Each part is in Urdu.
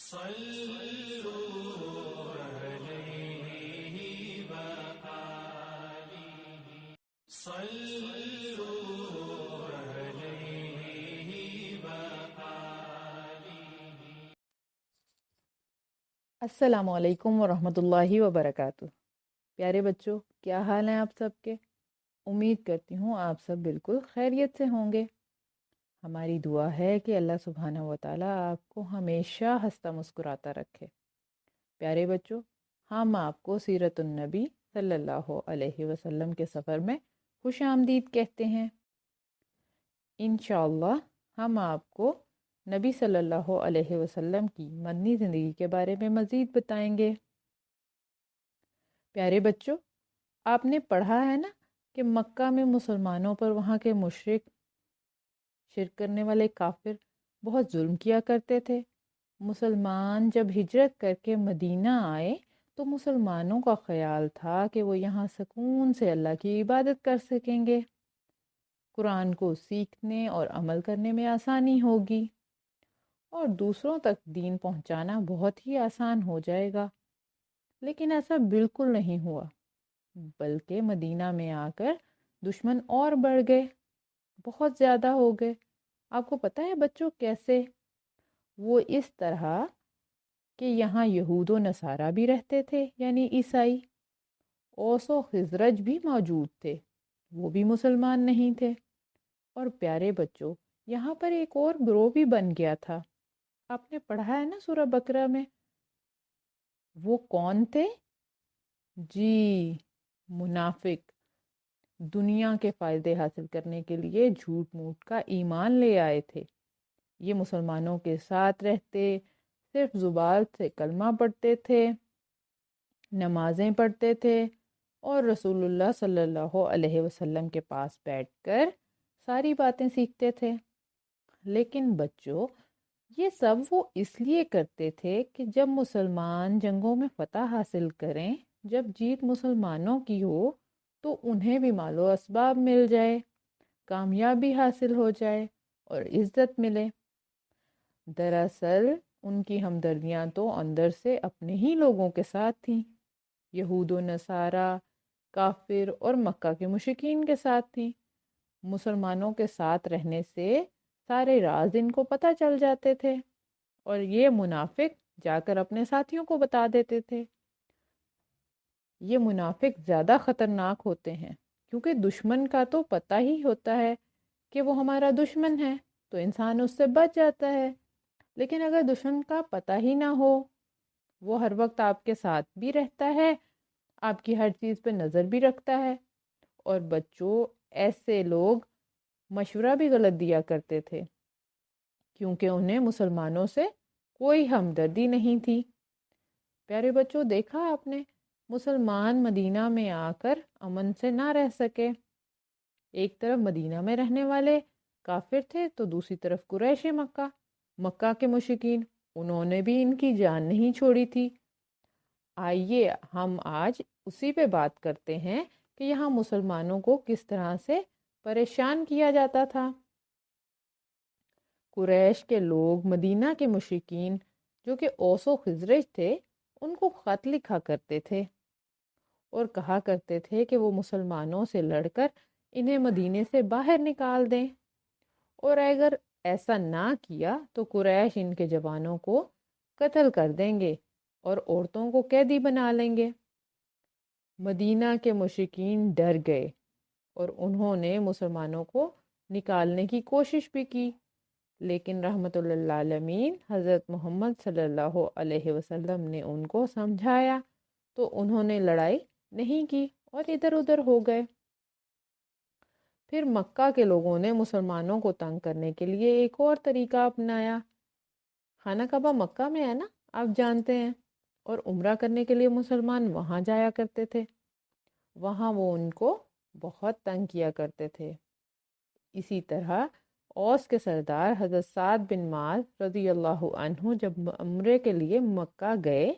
صلوا عليه وآله صلوا عليه وآله۔ السلام علیکم ورحمۃ اللہ وبرکاتہ۔ پیارے بچوں، کیا حال ہیں آپ سب کے؟ امید کرتی ہوں آپ سب بالکل خیریت سے ہوں گے۔ ہماری دعا ہے کہ اللہ سبحانہ و تعالیٰ آپ کو ہمیشہ ہنستا مسکراتا رکھے۔ پیارے بچوں، ہم آپ کو سیرت النبی صلی اللہ علیہ وسلم کے سفر میں خوش آمدید کہتے ہیں۔ انشاءاللہ ہم آپ کو نبی صلی اللہ علیہ وسلم کی مدنی زندگی کے بارے میں مزید بتائیں گے۔ پیارے بچوں، آپ نے پڑھا ہے نا کہ مکہ میں مسلمانوں پر وہاں کے مشرک، شرک کرنے والے کافر بہت ظلم کیا کرتے تھے۔ مسلمان جب ہجرت کر کے مدینہ آئے تو مسلمانوں کا خیال تھا کہ وہ یہاں سکون سے اللہ کی عبادت کر سکیں گے، قرآن کو سیکھنے اور عمل کرنے میں آسانی ہوگی، اور دوسروں تک دین پہنچانا بہت ہی آسان ہو جائے گا۔ لیکن ایسا بالکل نہیں ہوا، بلکہ مدینہ میں آ کر دشمن اور بڑھ گئے، بہت زیادہ ہو گئے۔ آپ کو پتہ ہے بچوں کیسے؟ وہ اس طرح کہ یہاں یہود و نصارہ بھی رہتے تھے، یعنی عیسائی، اوس و خزرج بھی موجود تھے، وہ بھی مسلمان نہیں تھے۔ اور پیارے بچوں، یہاں پر ایک اور گروہ بھی بن گیا تھا۔ آپ نے پڑھا ہے نا سورہ بقرہ میں؟ وہ کون تھے؟ جی، منافق۔ دنیا کے فائدے حاصل کرنے کے لیے جھوٹ موٹ کا ایمان لے آئے تھے۔ یہ مسلمانوں کے ساتھ رہتے، صرف زبان سے کلمہ پڑھتے تھے، نمازیں پڑھتے تھے، اور رسول اللہ صلی اللہ علیہ وسلم کے پاس بیٹھ کر ساری باتیں سیکھتے تھے۔ لیکن بچوں، یہ سب وہ اس لیے کرتے تھے کہ جب مسلمان جنگوں میں فتح حاصل کریں، جب جیت مسلمانوں کی ہو تو انہیں بھی مال و اسباب مل جائے، کامیابی حاصل ہو جائے اور عزت ملے۔ دراصل ان کی ہمدردیاں تو اندر سے اپنے ہی لوگوں کے ساتھ تھیں، یہود و نصارہ، کافر اور مکہ کے مشرکین کے ساتھ تھیں۔ مسلمانوں کے ساتھ رہنے سے سارے راز ان کو پتہ چل جاتے تھے، اور یہ منافق جا کر اپنے ساتھیوں کو بتا دیتے تھے۔ یہ منافق زیادہ خطرناک ہوتے ہیں، کیونکہ دشمن کا تو پتہ ہی ہوتا ہے کہ وہ ہمارا دشمن ہے، تو انسان اس سے بچ جاتا ہے۔ لیکن اگر دشمن کا پتہ ہی نہ ہو، وہ ہر وقت آپ کے ساتھ بھی رہتا ہے، آپ کی ہر چیز پہ نظر بھی رکھتا ہے، اور بچوں ایسے لوگ مشورہ بھی غلط دیا کرتے تھے، کیونکہ انہیں مسلمانوں سے کوئی ہمدردی نہیں تھی۔ پیارے بچوں، دیکھا آپ نے، مسلمان مدینہ میں آ کر امن سے نہ رہ سکے۔ ایک طرف مدینہ میں رہنے والے کافر تھے تو دوسری طرف قریش مکہ، مکہ کے مشرکین، انہوں نے بھی ان کی جان نہیں چھوڑی تھی۔ آئیے ہم آج اسی پہ بات کرتے ہیں کہ یہاں مسلمانوں کو کس طرح سے پریشان کیا جاتا تھا۔ قریش کے لوگ مدینہ کے مشرکین، جو کہ اوس و خزرج تھے، ان کو خط لکھا کرتے تھے اور کہا کرتے تھے کہ وہ مسلمانوں سے لڑ کر انہیں مدینے سے باہر نکال دیں، اور اگر ایسا نہ کیا تو قریش ان کے جوانوں کو قتل کر دیں گے اور عورتوں کو قیدی بنا لیں گے۔ مدینہ کے مشرکین ڈر گئے اور انہوں نے مسلمانوں کو نکالنے کی کوشش بھی کی، لیکن رحمت للعالمین حضرت محمد صلی اللہ علیہ وسلم نے ان کو سمجھایا تو انہوں نے لڑائی نہیں کی اور ادھر ادھر ہو گئے۔ پھر مکہ کے لوگوں نے مسلمانوں کو تنگ کرنے کے لیے ایک اور طریقہ اپنایا۔ خانہ کعبہ مکہ میں ہے نا، آپ جانتے ہیں، اور عمرہ کرنے کے لیے مسلمان وہاں جایا کرتے تھے۔ وہاں وہ ان کو بہت تنگ کیا کرتے تھے۔ اسی طرح اوس کے سردار حضرت سعد بن معاذ رضی اللہ عنہ جب عمرے کے لیے مکہ گئے،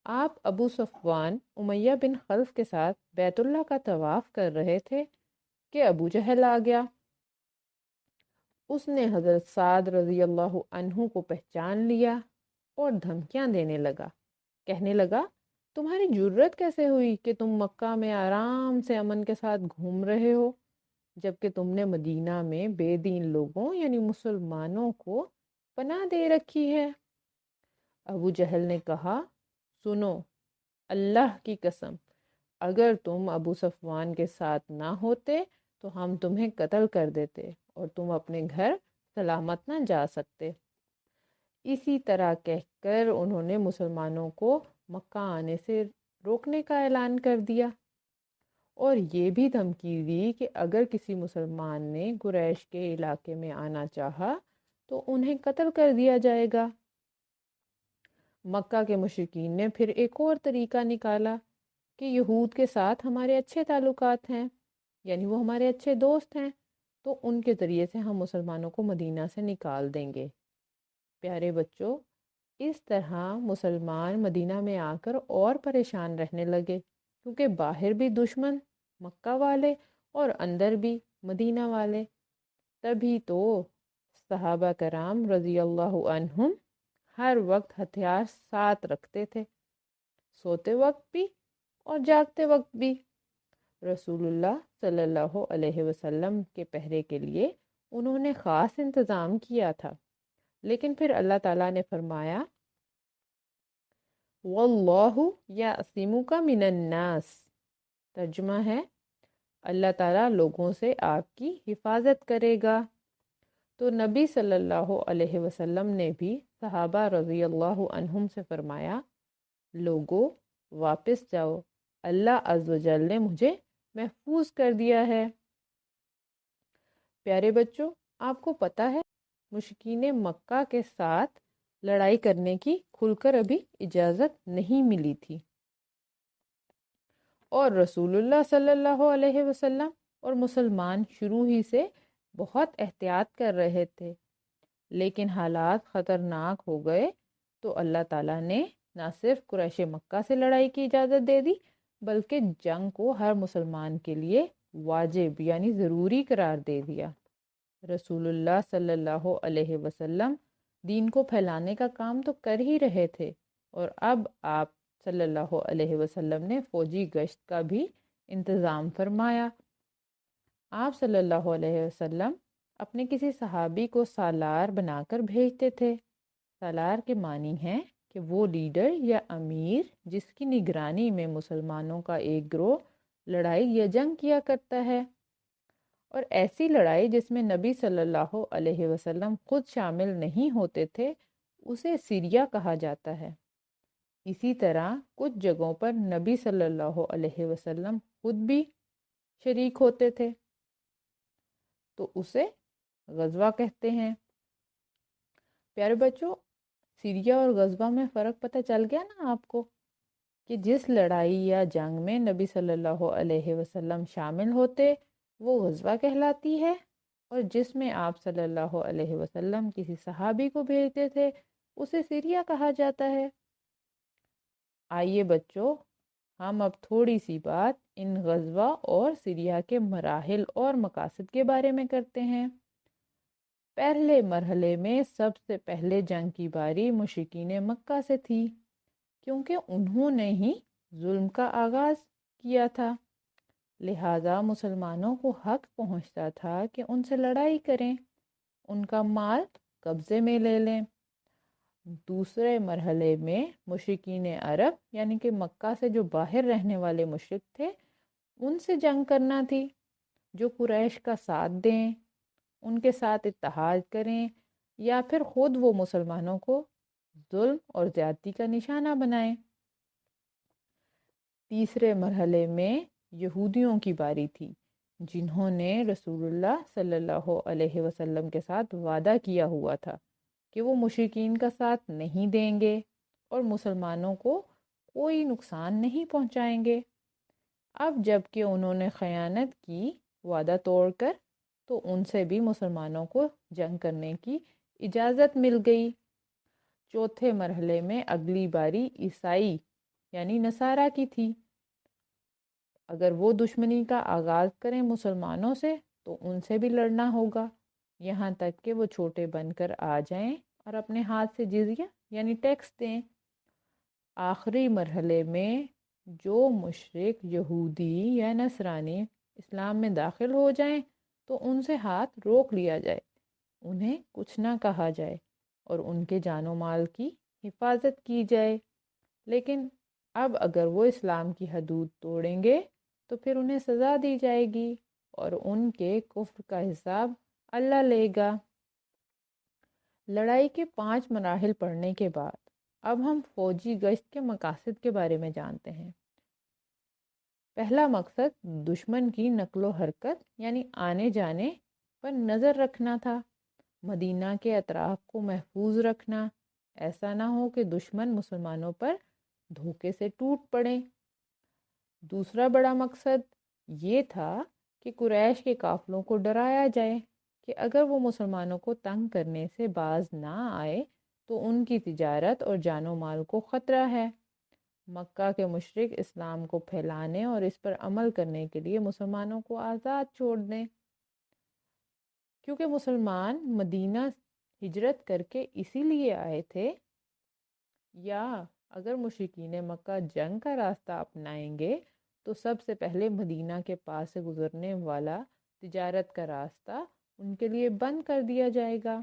آپ ابو صفوان امیہ بن خلف کے ساتھ بیت اللہ کا طواف کر رہے تھے کہ ابو جہل آ گیا۔ اس نے حضرت سعد رضی اللہ عنہ کو پہچان لیا اور دھمکیاں دینے لگا۔ کہنے لگا تمہاری جرت کیسے ہوئی کہ تم مکہ میں آرام سے امن کے ساتھ گھوم رہے ہو، جبکہ تم نے مدینہ میں بے دین لوگوں یعنی مسلمانوں کو پناہ دے رکھی ہے۔ ابو جہل نے کہا سنو، اللہ کی قسم، اگر تم ابو صفوان کے ساتھ نہ ہوتے تو ہم تمہیں قتل کر دیتے اور تم اپنے گھر سلامت نہ جا سکتے۔ اسی طرح کہہ کر انہوں نے مسلمانوں کو مکہ آنے سے روکنے کا اعلان کر دیا، اور یہ بھی دھمکی دی کہ اگر کسی مسلمان نے قریش کے علاقے میں آنا چاہا تو انہیں قتل کر دیا جائے گا۔ مکہ کے مشرکین نے پھر ایک اور طریقہ نکالا کہ یہود کے ساتھ ہمارے اچھے تعلقات ہیں، یعنی وہ ہمارے اچھے دوست ہیں، تو ان کے ذریعے سے ہم مسلمانوں کو مدینہ سے نکال دیں گے۔ پیارے بچوں، اس طرح مسلمان مدینہ میں آ کر اور پریشان رہنے لگے، کیونکہ باہر بھی دشمن مکہ والے اور اندر بھی مدینہ والے۔ تبھی تو صحابہ کرام رضی اللہ عنہم ہر وقت ہتھیار ساتھ رکھتے تھے، سوتے وقت بھی اور جاگتے وقت بھی۔ رسول اللہ صلی اللہ علیہ وسلم کے پہرے کے لیے انہوں نے خاص انتظام کیا تھا، لیکن پھر اللہ تعالیٰ نے فرمایا واللہ یعصمک من الناس، ترجمہ ہے اللہ تعالیٰ لوگوں سے آپ کی حفاظت کرے گا۔ تو نبی صلی اللہ علیہ وسلم نے بھی صحابہ رضی اللہ عنہم سے فرمایا لوگو واپس جاؤ، اللہ عز و جل نے مجھے محفوظ کر دیا ہے۔ پیارے بچوں، آپ کو پتہ ہے مشرکین مکہ کے ساتھ لڑائی کرنے کی کھل کر ابھی اجازت نہیں ملی تھی، اور رسول اللہ صلی اللہ علیہ وسلم اور مسلمان شروع ہی سے بہت احتیاط کر رہے تھے، لیکن حالات خطرناک ہو گئے تو اللہ تعالیٰ نے نہ صرف قریش مکہ سے لڑائی کی اجازت دے دی، بلکہ جنگ کو ہر مسلمان کے لیے واجب یعنی ضروری قرار دے دیا۔ رسول اللہ صلی اللہ علیہ وسلم دین کو پھیلانے کا کام تو کر ہی رہے تھے، اور اب آپ صلی اللہ علیہ وسلم نے فوجی گشت کا بھی انتظام فرمایا۔ آپ صلی اللہ علیہ وسلم اپنے کسی صحابی کو سالار بنا کر بھیجتے تھے۔ سالار کے معنی ہے کہ وہ لیڈر یا امیر جس کی نگرانی میں مسلمانوں کا ایک گروہ لڑائی یا جنگ کیا کرتا ہے، اور ایسی لڑائی جس میں نبی صلی اللہ علیہ وسلم خود شامل نہیں ہوتے تھے اسے سیریا کہا جاتا ہے۔ اسی طرح کچھ جگہوں پر نبی صلی اللہ علیہ وسلم خود بھی شریک ہوتے تھے تو اسے غزوہ کہتے ہیں۔ پیارے بچوں، سیریا اور غزوہ میں فرق پتہ چل گیا نا آپ کو، کہ جس لڑائی یا جنگ میں نبی صلی اللہ علیہ وسلم شامل ہوتے وہ غزوہ کہلاتی ہے، اور جس میں آپ صلی اللہ علیہ وسلم کسی صحابی کو بھیجتے تھے اسے سیریا کہا جاتا ہے۔ آئیے بچوں، ہم اب تھوڑی سی بات ان غزوہ اور سیریا کے مراحل اور مقاصد کے بارے میں کرتے ہیں۔ پہلے مرحلے میں سب سے پہلے جنگ کی باری مشرکین مکہ سے تھی، کیونکہ انہوں نے ہی ظلم کا آغاز کیا تھا، لہٰذا مسلمانوں کو حق پہنچتا تھا کہ ان سے لڑائی کریں، ان کا مال قبضے میں لے لیں۔ دوسرے مرحلے میں مشرکین عرب یعنی کہ مکہ سے جو باہر رہنے والے مشرک تھے ان سے جنگ کرنا تھی، جو قریش کا ساتھ دیں، ان کے ساتھ اتحاد کریں، یا پھر خود وہ مسلمانوں کو ظلم اور زیادتی کا نشانہ بنائیں۔ تیسرے مرحلے میں یہودیوں کی باری تھی، جنہوں نے رسول اللہ صلی اللہ علیہ وسلم کے ساتھ وعدہ کیا ہوا تھا کہ وہ مشرکین کا ساتھ نہیں دیں گے اور مسلمانوں کو کوئی نقصان نہیں پہنچائیں گے۔ اب جب کہ انہوں نے خیانت کی وعدہ توڑ کر، تو ان سے بھی مسلمانوں کو جنگ کرنے کی اجازت مل گئی۔ چوتھے مرحلے میں اگلی باری عیسائی یعنی نصارہ کی تھی۔ اگر وہ دشمنی کا آغاز کریں مسلمانوں سے تو ان سے بھی لڑنا ہوگا، یہاں تک کہ وہ چھوٹے بن کر آ جائیں اور اپنے ہاتھ سے جزیہ یعنی ٹیکس دیں۔ آخری مرحلے میں جو مشرک یہودی یا نصرانی اسلام میں داخل ہو جائیں تو ان سے ہاتھ روک لیا جائے، انہیں کچھ نہ کہا جائے اور ان کے جان و مال کی حفاظت کی جائے۔ لیکن اب اگر وہ اسلام کی حدود توڑیں گے تو پھر انہیں سزا دی جائے گی اور ان کے کفر کا حساب اللہ لے گا۔ لڑائی کے 5 مراحل پڑھنے کے بعد اب ہم فوجی گشت کے مقاصد کے بارے میں جانتے ہیں۔ پہلا مقصد دشمن کی نقل و حرکت یعنی آنے جانے پر نظر رکھنا تھا، مدینہ کے اطراف کو محفوظ رکھنا، ایسا نہ ہو کہ دشمن مسلمانوں پر دھوکے سے ٹوٹ پڑیں۔ دوسرا بڑا مقصد یہ تھا کہ قریش کے قافلوں کو ڈرایا جائے کہ اگر وہ مسلمانوں کو تنگ کرنے سے باز نہ آئے تو ان کی تجارت اور جان و مال کو خطرہ ہے۔ مکہ کے مشرک اسلام کو پھیلانے اور اس پر عمل کرنے کے لیے مسلمانوں کو آزاد چھوڑ دیں، کیونکہ مسلمان مدینہ ہجرت کر کے اسی لیے آئے تھے، یا اگر مشرکین مکہ جنگ کا راستہ اپنائیں گے تو سب سے پہلے مدینہ کے پاس سے گزرنے والا تجارت کا راستہ ان کے لیے بند کر دیا جائے گا،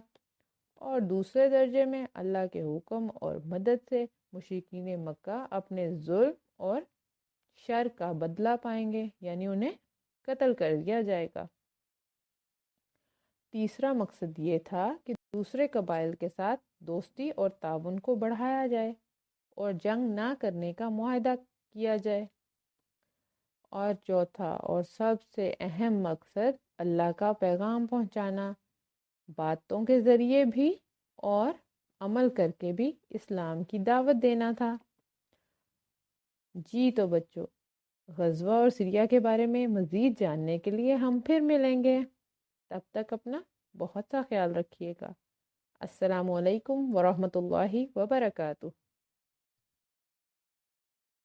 اور دوسرے درجے میں اللہ کے حکم اور مدد سے مشرکین مکہ اپنے ظلم اور شر کا بدلہ پائیں گے، یعنی انہیں قتل کر دیا جائے گا۔ تیسرا مقصد یہ تھا کہ دوسرے قبائل کے ساتھ دوستی اور تعاون کو بڑھایا جائے اور جنگ نہ کرنے کا معاہدہ کیا جائے۔ اور چوتھا اور سب سے اہم مقصد اللہ کا پیغام پہنچانا، باتوں کے ذریعے بھی اور عمل کر کے بھی اسلام کی دعوت دینا تھا۔ جی تو بچوں، غزوہ اور سیریہ کے بارے میں مزید جاننے کے لیے ہم پھر ملیں گے، تب تک اپنا بہت سا خیال رکھیے گا۔ السلام علیکم ورحمۃ اللہ وبرکاتہ۔